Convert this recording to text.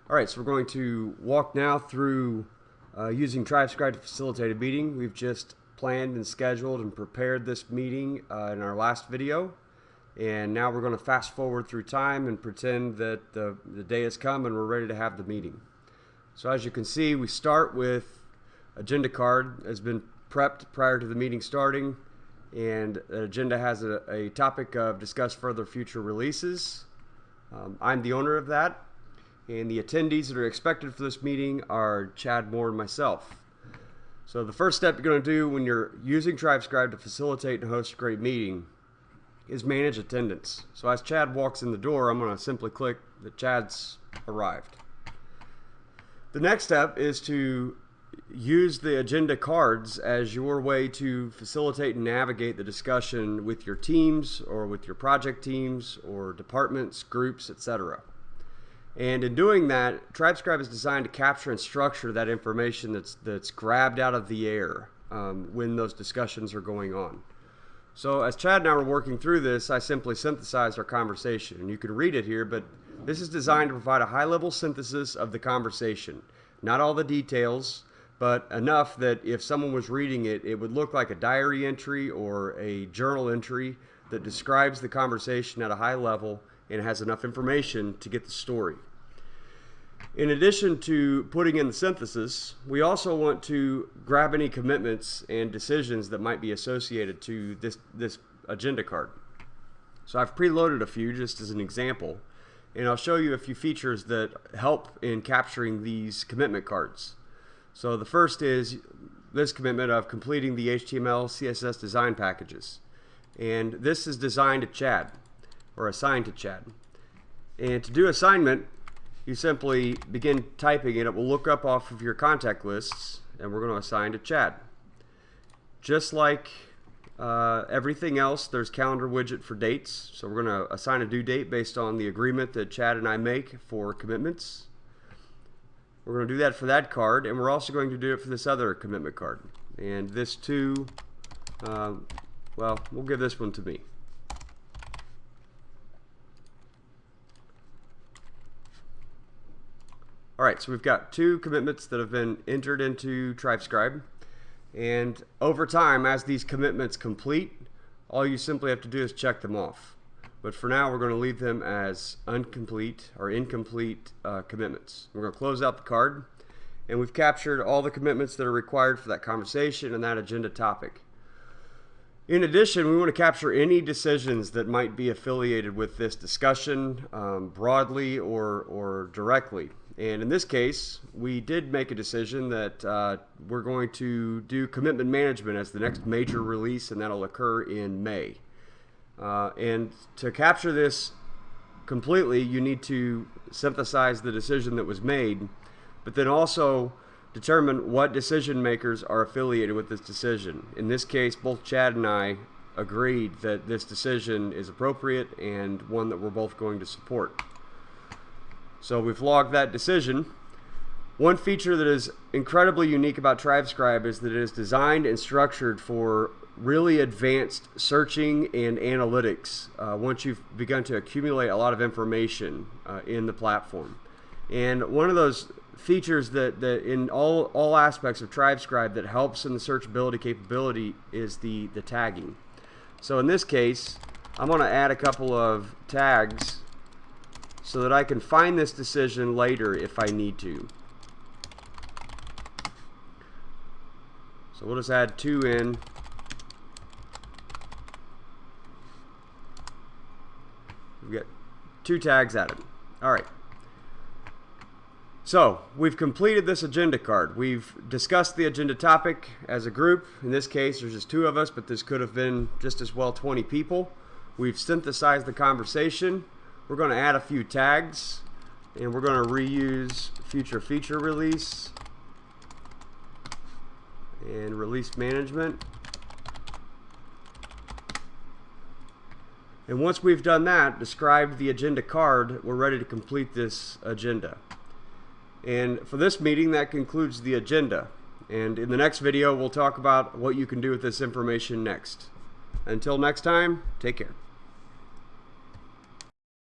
Alright, so we're going to walk now through using TribeScribe to facilitate a meeting. We've just planned and scheduled and prepared this meeting in our last video. And now we're going to fast forward through time and pretend that the day has come and we're ready to have the meeting. So as you can see, we start with agenda card has been prepped prior to the meeting starting. And the agenda has a topic of discuss further future releases. I'm the owner of that. And the attendees that are expected for this meeting are Chad Moore and myself. So the first step you're going to do when you're using TribeScribe to facilitate and host a great meeting is manage attendance. So as Chad walks in the door, I'm going to simply click that Chad's arrived. The next step is to use the agenda cards as your way to facilitate and navigate the discussion with your teams or with your project teams or departments, groups, etc. And in doing that, TribeScribe is designed to capture and structure that information that's grabbed out of the air when those discussions are going on. So as Chad and I were working through this, I simply synthesized our conversation. And you can read it here, but this is designed to provide a high-level synthesis of the conversation. Not all the details, but enough that if someone was reading it, it would look like a diary entry or a journal entry that describes the conversation at a high level and has enough information to get the story. In addition to putting in the synthesis, we also want to grab any commitments and decisions that might be associated to this agenda card. So I've preloaded a few just as an example, and I'll show you a few features that help in capturing these commitment cards. So the first is this commitment of completing the HTML, CSS design packages. And this is designed to Chad, or assigned to Chad. And to do assignment, you simply begin typing it. It will look up off of your contact lists, and we're going to assign to Chad. Just like everything else, there's calendar widget for dates. So we're going to assign a due date based on the agreement that Chad and I make for commitments. We're going to do that for that card, and we're also going to do it for this other commitment card. And this too, well, we'll give this one to me. Alright, so we've got two commitments that have been entered into TribeScribe, and over time, as these commitments complete, all you simply have to do is check them off. But for now, we're going to leave them as incomplete commitments. We're going to close out the card, and we've captured all the commitments that are required for that conversation and that agenda topic. In addition, we want to capture any decisions that might be affiliated with this discussion broadly or directly. And in this case, we did make a decision that we're going to do commitment management as the next major release, and that'll occur in May. And to capture this completely, you need to synthesize the decision that was made, but then also determine what decision makers are affiliated with this decision. In this case, both Chad and I agreed that this decision is appropriate and one that we're both going to support. So we've logged that decision. One feature that is incredibly unique about TribeScribe is that it is designed and structured for really advanced searching and analytics once you've begun to accumulate a lot of information in the platform. And one of those features that in all aspects of TribeScribe that helps in the searchability capability is the tagging. So in this case, I'm going to add a couple of tags so that I can find this decision later if I need to. So we'll just add 2 in. We've got 2 tags added. Alright. So we've completed this agenda card. We've discussed the agenda topic as a group. In this case, there's just 2 of us, but this could have been just as well 20 people. We've synthesized the conversation. We're going to add a few tags, and we're going to reuse future feature release and release management. And once we've done that, described the agenda card, we're ready to complete this agenda. And for this meeting, that concludes the agenda. And in the next video, we'll talk about what you can do with this information next. Until next time, take care.